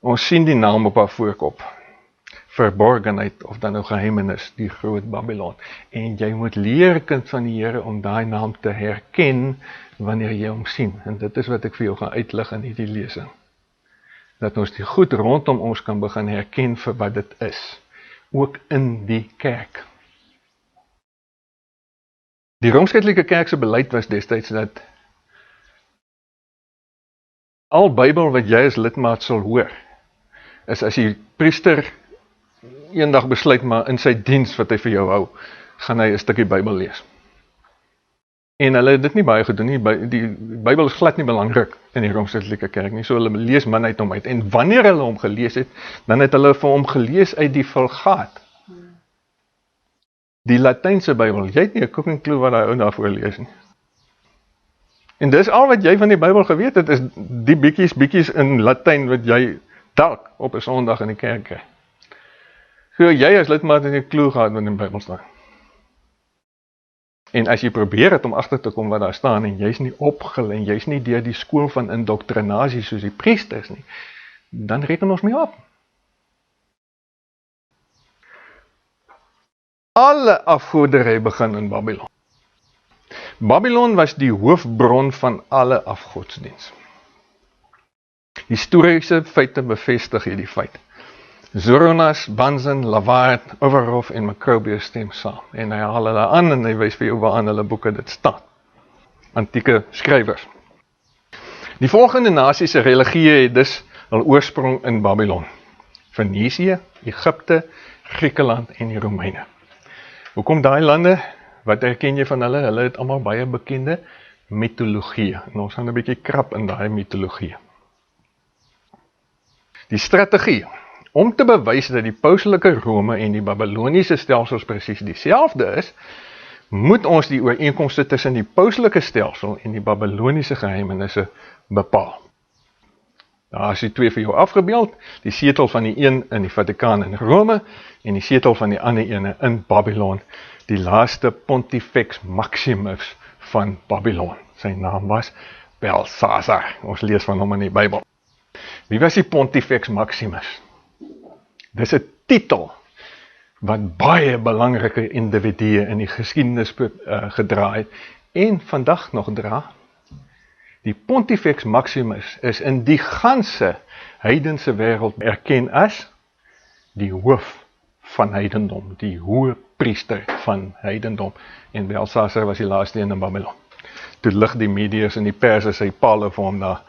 [SPEAKER 1] Ons sien die naam op haar voorkop. Verborgenheid, of dan nou geheimenis, die groot Babylon. En jy moet leer, kind van die Here, om daai naam te herken wanneer jy hom sien. En dit is wat ek vir jou gaan uitlig in hierdie lesing. Dat ons die goed rondom ons kan begin herken vir wat dit is. Ook in die kerk. Die Rooms-Katolieke Kerk se beleid was destyds dat al Bybel wat jy as lidmaat sal hoor, is as die priester eendag besluit, maar in sy diens wat hy vir jou hou, gaan hy 'n stukkie Bybel lees. En hulle het dit nie baie gedoen nie. Die Bybel is glad nie belangrik in die Rooms-Katolieke Kerk nie, so hulle lees min uit hom uit. En wanneer hulle hom gelees het, dan het hulle vir hom gelees uit die Vulgaat. Die Latynse Bybel. Jy het nie 'n koeking klou wat daai ou daarvoor lees nie. En dis al wat jy van die Bybel geweet het, is die bietjies in Latyn wat jy dalk op 'n Sondag in die kerk kry. So jy as lidmaat het 'n klou gehad wat in die Bybel staan. En as jy probeer het om agter te kom wat daar staan, en jy's nie opgelei, en jy's nie deur die skool van indoktrinasie soos die priesters nie, dan reken ons mee op. Alle afgoderry begin in Babylon. Babylon was die hoofbron van alle afgodsdiens. Historiese feite bevestig hierdie feit. Zoronas, Bunsen, Lavard, Overhoff en Macrobius stem saam. En hy haal hulle aan en hy wys vir jou waar in hulle boeke dit staan. Antieke skrywers. Die volgende nasies se religie het dus hul oorsprong in Babylon. Fenisië, Egipte, Griekeland en die Romeine. Hoekom daai lande? Wat herken jy van hulle? Hulle het almal baie bekende mitologie. En ons gaan 'n bietjie krap in daai mitologie. Die strategie om te bewys dat die pauselike Rome en die Babyloniese stelsels presies dieselfde is, moet ons die ooreenkomste tussen die pauselike stelsel en die Babyloniese geheimenisse bepaal. Daar is die twee vir jou afgebeeld, die setel van die een in die Vatikaan in Rome, en die setel van die ander ene in Babylon, die laaste Pontifex Maximus van Babylon. Sy naam was Belshazzar. Ons lees van hom in die Bybel. Wie was die Pontifex Maximus? Dis 'n titel wat baie belangrike individue in die geskiedenis gedra het en vandag nog dra. Die Pontifex Maximus is in die ganse heidense wêreld erken as die hoof van heidendom, die hoë priester van heidendom. En Belshazzar was die laaste een in Babylon. Toe lig die Mediërs en die Perse sy pale vir hom daar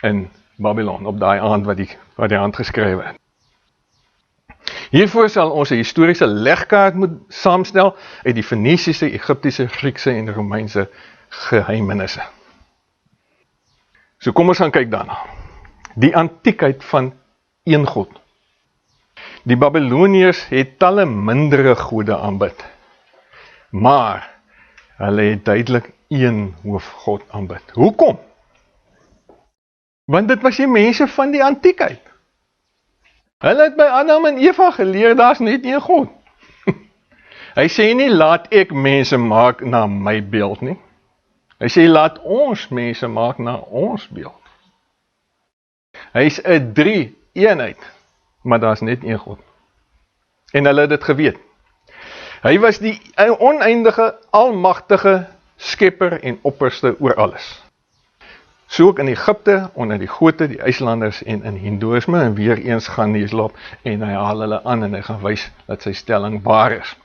[SPEAKER 1] in Babylon, op daai aand wat die hand geskrywe het. Hiervoor sal ons 'n historiese legkaart moet saamstel uit die Fenisiese, Egiptiese, Griekse en Romeinse geheimenisse. So kom ons gaan kyk daarna. Die antiekheid van een God. Die Babyloniërs het talle mindere gode aanbid, maar hulle het duidelik een hoofgod aanbid. Hoekom? Want dit was die mense van die antiekheid. Hulle het by Adam en Eva geleer, daar's net een God. Hy sê nie, laat ek mense maak na my beeld nie. Hy sê, laat ons mense maak na ons beeld. Hy is 'n drie eenheid, maar daar's net een God. En hulle het dit geweet. Hy was die oneindige, almagtige skepper en opperste oor alles. So ook in Egipte, onder die Gote, die IJslanders en in Hindoeïsme, en weer eens gaan die loop en hy haal hulle aan en hy gaan wys dat sy stelling waar is.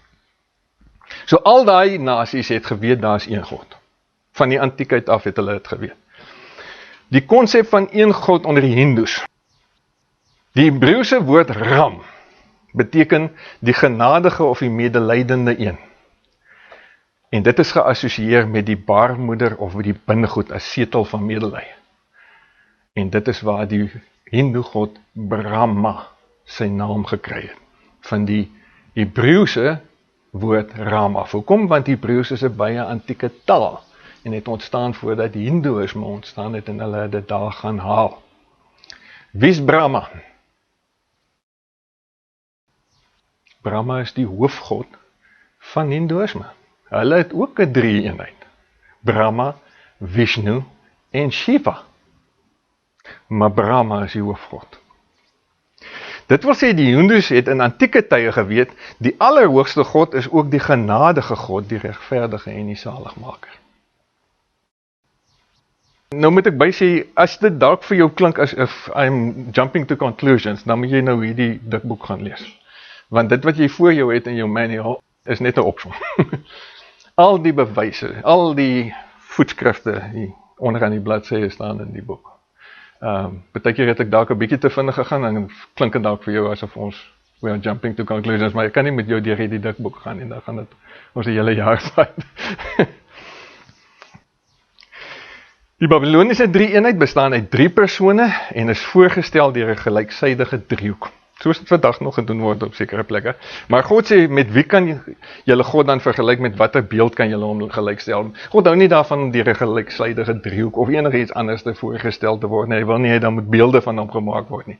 [SPEAKER 1] So al daai nasies het geweet daar is een God. Van die antiekheid af het hulle dit geweet. Die konsep van een God onder die Hindoes Die Hebreëse woord ram beteken die genadige of die medelydende een. En dit is geassosieer met die baarmoeder of die binnegoed as setel van medelij. En dit is waar die Hindoe god Brahma sy naam gekry het, van die Hebreëse woord Ram af. Hoekom? Want Hebreëus is 'n baie antieke taal, en het ontstaan voordat die Hindoeïsme ontstaan het, en hulle het dit daar gaan haal. Wie is Brahma? Brahma is die hoofgod van Hindoeïsme. Hulle het ook 'n drie-eenheid. Brahma, Vishnu en Shiva. Maar Brahma is die hoofgod. Dit wil sê, die Hindoes het in antieke tye geweet, die allerhoogste God is ook die genadige God, die regverdige en die zaligmaker. Nou moet ek bysê, as dit dalk vir jou klink as if I'm jumping to conclusions, dan moet jy nou hierdie dikboek gaan lees. Want dit wat jy voor jou het in jou manual, is net 'n opsom. Al die bewyse, al die voetskrifte, die onderaan die bladsye staan in die boek. Partykeer het ek dalk 'n bietjie te vinnig gegaan, en klink dit dalk vir jou asof we are jumping to conclusions, maar ek kan nie met jou deur hierdie dikboek gaan, en dan gaan dit ons 'n hele jaar vat. Die Babyloniese drie-eenheid bestaan uit 3 persone, en is voorgestel deur 'n gelyksydige driehoek. Soos dit vandag nog gedoen word op sekere plekke. Maar God sê, met wie kan julle God dan vergelyk, met watter beeld kan julle hom gelykstel? God hou nie daarvan om deur 'n gelyksydige driehoek of enigiets anders te voorgestel te word nie. Hy wil nie hê dan moet beelde van hom gemaak word nie.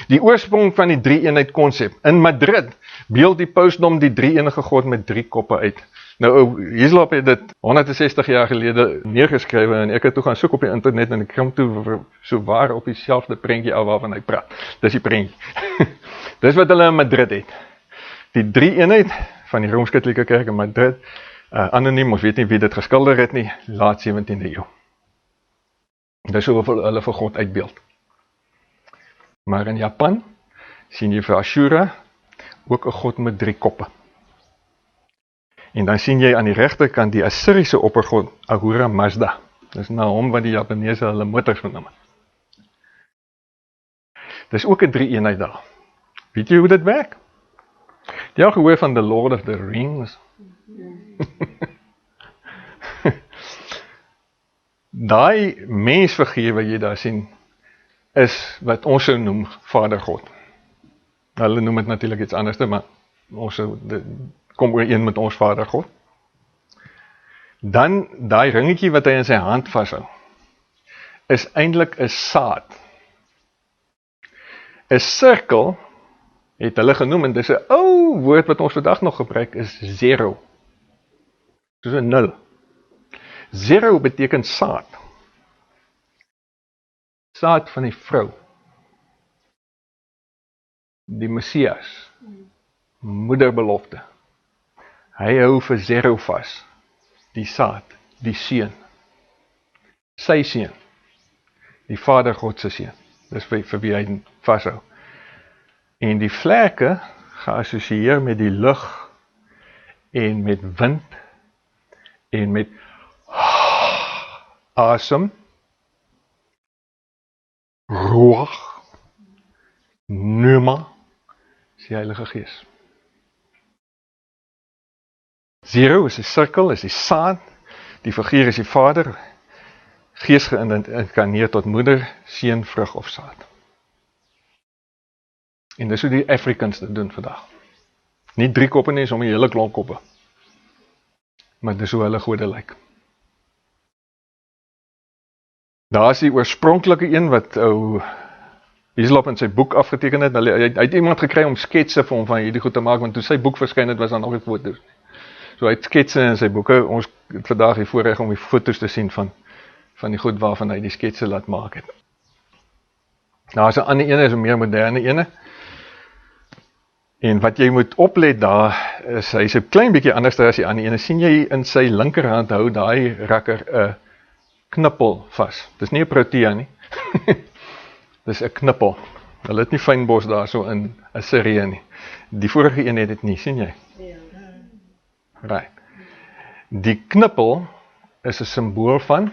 [SPEAKER 1] Die oorsprong van die drie-eenheid konsep. In Madrid beeld die pausdom die drie-enige God met 3 koppe uit. Nou, Hislop het dit 160 jaar gelede neergeskrywe, en ek het toe gaan soek op die internet, en ek kom toe so waar op dieselfde prentjie af waarvan hy praat. Dis die prentjie. Dis wat hulle in Madrid het. Die drie-eenheid van die Rooms-Katolieke Kerk in Madrid, anoniem, ons weet nie wie dit geskilder het nie, laat 17de eeu. Dis hoe hulle vir God uitbeeld. Maar in Japan sien jy vir Ashura ook 'n God met 3 koppe. En dan sien jy aan die regterkant die Assiriese oppergod Ahura Mazda. Dis na hom wat die Japaneese hulle motors genoem het. Dis ook 'n drie-eenheid daar. Weet jy hoe dit werk? Jy al gehoor van The Lord of the Rings? Daai mensfiguur wat jy daar sien, is wat ons sou noem Vader God. Hulle noem dit natuurlik iets anders, maar ons sou kom ooreen met ons Vader God. Dan, daai ringetjie wat hy in sy hand vashou, is eintlik 'n saad. 'n Sirkel, het hulle genoem, en dis 'n ou woord wat ons vandag nog gebruik, is zero. Soos 'n 0. Zero beteken saad. Saad van die vrou. Die Messias. Moederbelofte. Hy hou vir zero vas. Die saad, die seun. Sy seun. Die Vader God se seun. Dis vir wie hy vashou. En die vlerke geassosieer met die lug, en met wind, en met asem, ruach, pneuma, is die Heilige Gees. Zero is die sirkel, is die saad, die figuur is die Vader, Gees geïnkarneer tot moeder, seun, vrug of saad. En dis hoe die Africans dit doen vandag. Nie 3 koppe nie, sommer 'n hele klomp koppe. Maar dis hoe hulle gode lyk. Daar is die oorspronklike een wat Hislop in sy boek afgeteken het. Hy het iemand gekry om sketse vir hom van hierdie goed te maak, want toe sy boek verskyn het, was daar nog nie foto's. So hy het sketse in sy boeke. Ons het vandag die voorreg om die foto's te sien van die goed waarvan hy die sketse laat maak het. Daar is 'n ander ene, is 'n meer moderne ene. En wat jy moet oplet daar, is hy is 'n klein bietjie anders as die ander ene. Sien jy in sy linkerhand hou daai rakker 'n knippel vas. Dis nie 'n protea nie. Dis 'n knippel. Hulle het nie fynbos daar so in Assirië nie. Die vorige een het dit nie, sien jy? Ja. Right. Die knippel is 'n simbool van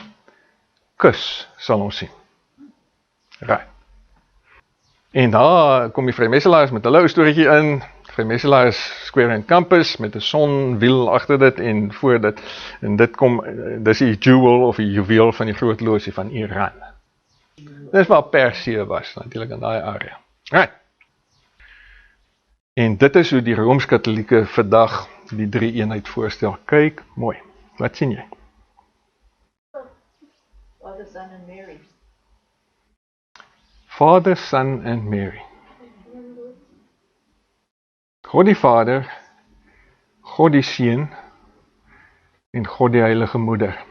[SPEAKER 1] kus, sal ons sien. Right. En daar kom die vrijmesselaars met hulle ou storieetjie in. Vrijmesselaars Square and Campus met 'n sonwiel agter dit en voor dit. En dit kom, dis die jewel of die juweel van die groot losie van Iran. Dis waar Persië was, natuurlik in daai area. Right. En dit is hoe die Rooms-Katolieke vandag die drie eenheid voorstel. Kyk, mooi. Wat sien jy?
[SPEAKER 2] Father, Son and Mary.
[SPEAKER 1] Vader, Son en Mary. God die Vader, God die Seun en God die Heilige Moeder.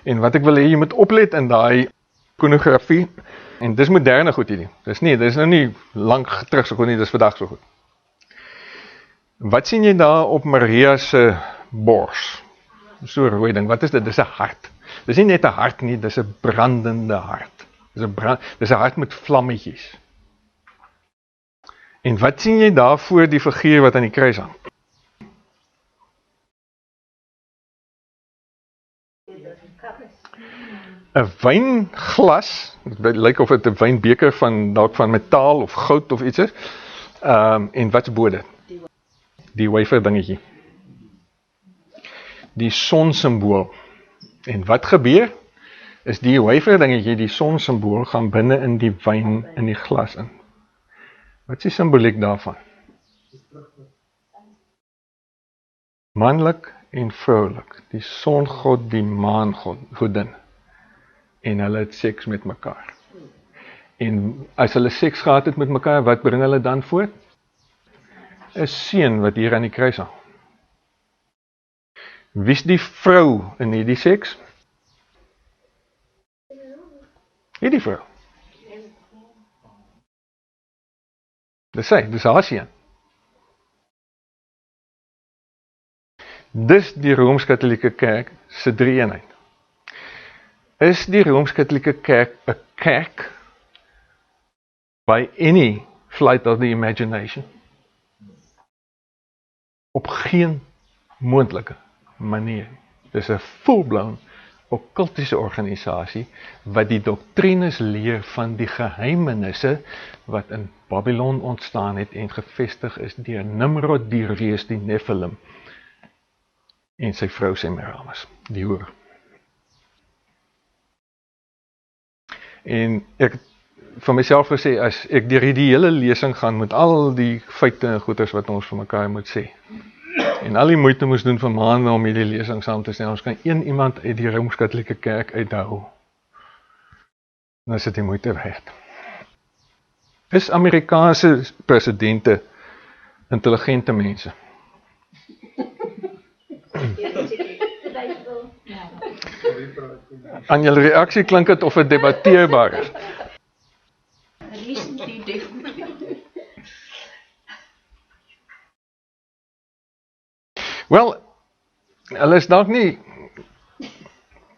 [SPEAKER 1] En wat ek wil hê jy moet oplet in daai ikonografie, en dis moderne goed hierdie. Dis nou nie lank terug so goed nie, dis vandag so goed. Wat sien jy daar op Maria se bors? So rooi ding, wat is dit? Dis 'n hart. Dis nie net 'n hart nie, dis 'n brandende hart. Dis 'n hart met vlammetjies. En wat sien jy daar voor die figuur wat aan die kruis hang? 'n wynglas, dit lyk of dit 'n wynbeker dalk van metaal of goud of iets is. En wat's bo dit? Die wafer dingetjie. Die sonsimbool. En wat gebeur? Is die wafer dingetjie, die sonsimbool, gaan binne in die wyn in die glas in. Wat is die simboliek daarvan? Manlik en vroulik. Die songod, die maangodin. En hulle het seks met mekaar. En as hulle seks gehad het met mekaar, wat bring hulle dan voort? 'n seun wat hier aan die kruis hang. Wie's die vrou in hierdie seks? Hierdie vrou. Dis sy, dis haar seun. Dis die Rooms-Katolieke Kerk se drie eenheid. Is die Rooms-Katolieke Kerk 'n kerk by any flight of the imagination? Op geen moontlike manier. Dis 'n full-blown okkultiese organisasie wat die doktrines leer van die geheimenisse wat in Babylon ontstaan het en gevestig is deur Nimrod, die reus, die Nephilim en sy vrou Semiramis, die hoer. En ek vir myself gesê, as ek deur hierdie hele lesing gaan met al die feite en goeders wat ons vir mekaar moet sê, en al die moeite moes doen vir maande om hierdie lesing saam te stel, ons kan een iemand uit die Rooms-Katolieke Kerk uithou, dan is dit die moeite werd. Is Amerikaanse presidente intelligente mense? Aan julle reaksie klink dit of dit debatteerbaar is. Wel, hulle is dalk nie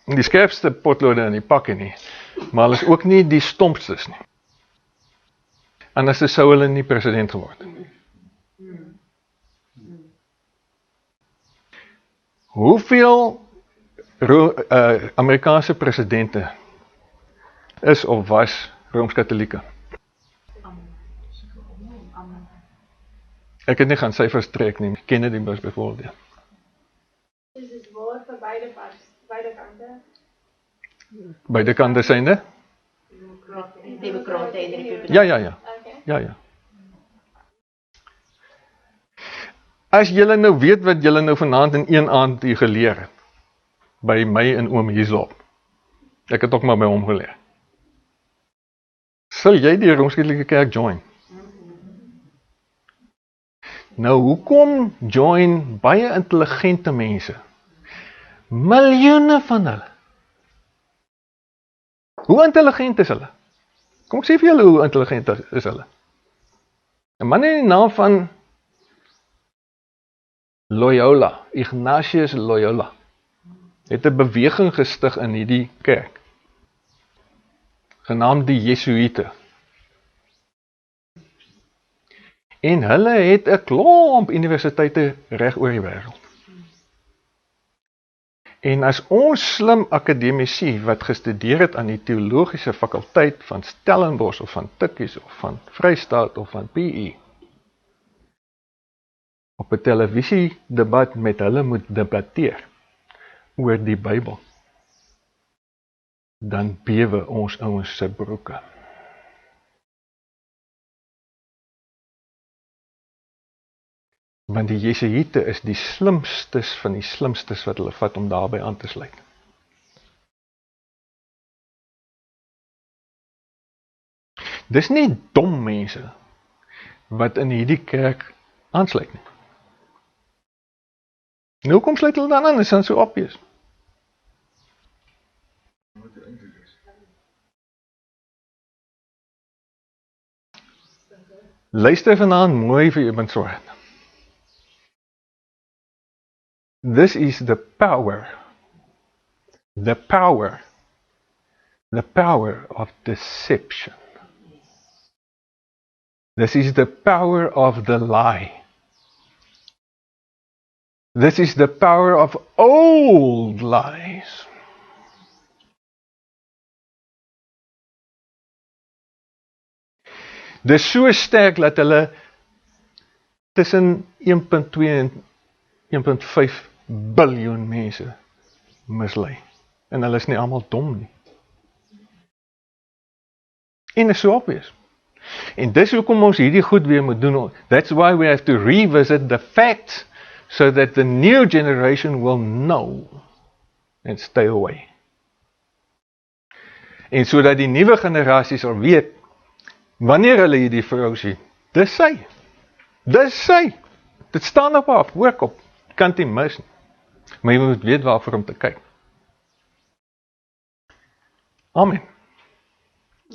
[SPEAKER 1] die skerpste potlode in die pakke nie, maar hulle is ook nie die stompstes nie. Anders sou hulle nie president geword het. Hoeveel Amerikaanse presidente is of was Rooms-Katolieke? Ek het nie gaan syfers trek nie, Kennedy was byvoorbeeld.
[SPEAKER 2] Is dit waar vir beide kante?
[SPEAKER 1] Beide kante syne?
[SPEAKER 2] Demokrate en Republikeine.
[SPEAKER 1] Ja. As julle nou weet wat julle nou vanaand in een aand hier geleer het, by my en oom Hislop, ek het ook maar by hom geleer, sal jy die Rooms-Katolieke Kerk join? Nou, hoekom join baie intelligente mense? Miljoene van hulle. Hoe intelligent is hulle? Kom ek sê vir julle hoe intelligent is hulle. 'n man in die naam van Loyola, Ignatius Loyola, het 'n beweging gestig in hierdie kerk, genaamd die Jesuïte. En hulle het 'n klomp universiteite reg oor die wêreld. En as ons slim akademici wat gestudeer het aan die teologiese fakulteit van Stellenbosch of van Tikkies of van Vrystaat of van PE op 'n televisiedebat met hulle moet debatteer oor die Bybel, dan bewe ons ouens se broeke. Want die Jesuïte is die slimstes van die slimstes wat hulle vat om daarby aan te sluit. Dis nie dom mense wat in hierdie kerk aansluit nie. En hoekom sluit hulle dan aan? Is dan so obvious. Luister vanaand mooi vir Ibn Swart. This is the power of deception. This is the power of the lie. This is the power of old lies. Dis so sterk dat hulle tussen 1.2 en 1.5 biljoen mense mislei. En hulle is nie almal dom nie. En is so obvious. En dis hoekom ons hierdie goed weer moet doen. That's why we have to revisit the facts so that the new generation will know and stay away. En sodat die nuwe generasie sal weet, wanneer hulle hierdie vrou sien, dis sy. Dis sy. Dit staan op haar voorkop. Kan dit mis nie. Maar jy moet weet waarvoor om te kyk. Amen.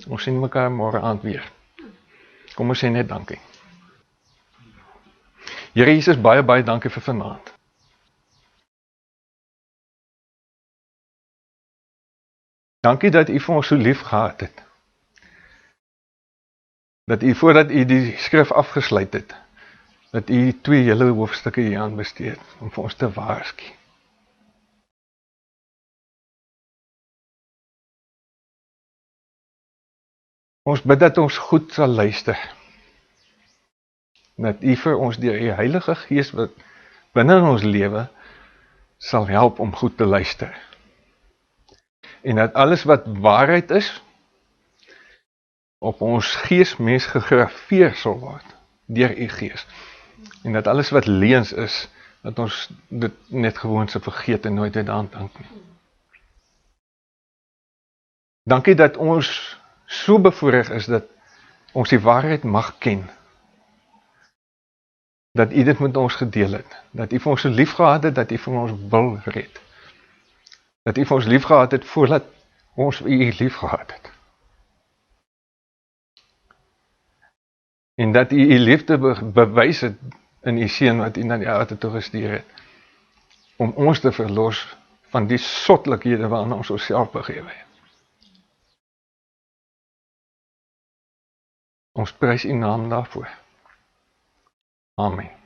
[SPEAKER 1] Ons sien mekaar môre aand weer. Kom ons sê net dankie. Here Jesus, baie dankie vir vanaand. Dankie dat U vir ons so lief gehad het. Dat U voordat U die skrif afgesluit het, dat U 2 hele hoofstukke hier aan bestee het, om vir ons te waarsku. Ons bid dat ons goed sal luister. Dat U vir ons deur U Heilige Gees wat binne in ons lewe sal help om goed te luister. En dat alles wat waarheid is, op ons geesmens gegrafeer sal word deur U Gees. En dat alles wat leuns is, dat ons dit net gewoon se vergeet en nooit weer daaraan dink nie. Dankie dat ons so bevoorreg is dat ons die waarheid mag ken. Dat U dit met ons gedeel het. Dat U vir ons so lief gehad het, dat U vir ons wil red. Dat U vir ons lief gehad het voordat ons U lief gehad het. En dat U U liefde bewys het in U seun wat U na die aarde toe gestuur het, om ons te verlos van die sottelikhede waaraan ons onsself begewe het. Ons prys U naam daarvoor. Amen.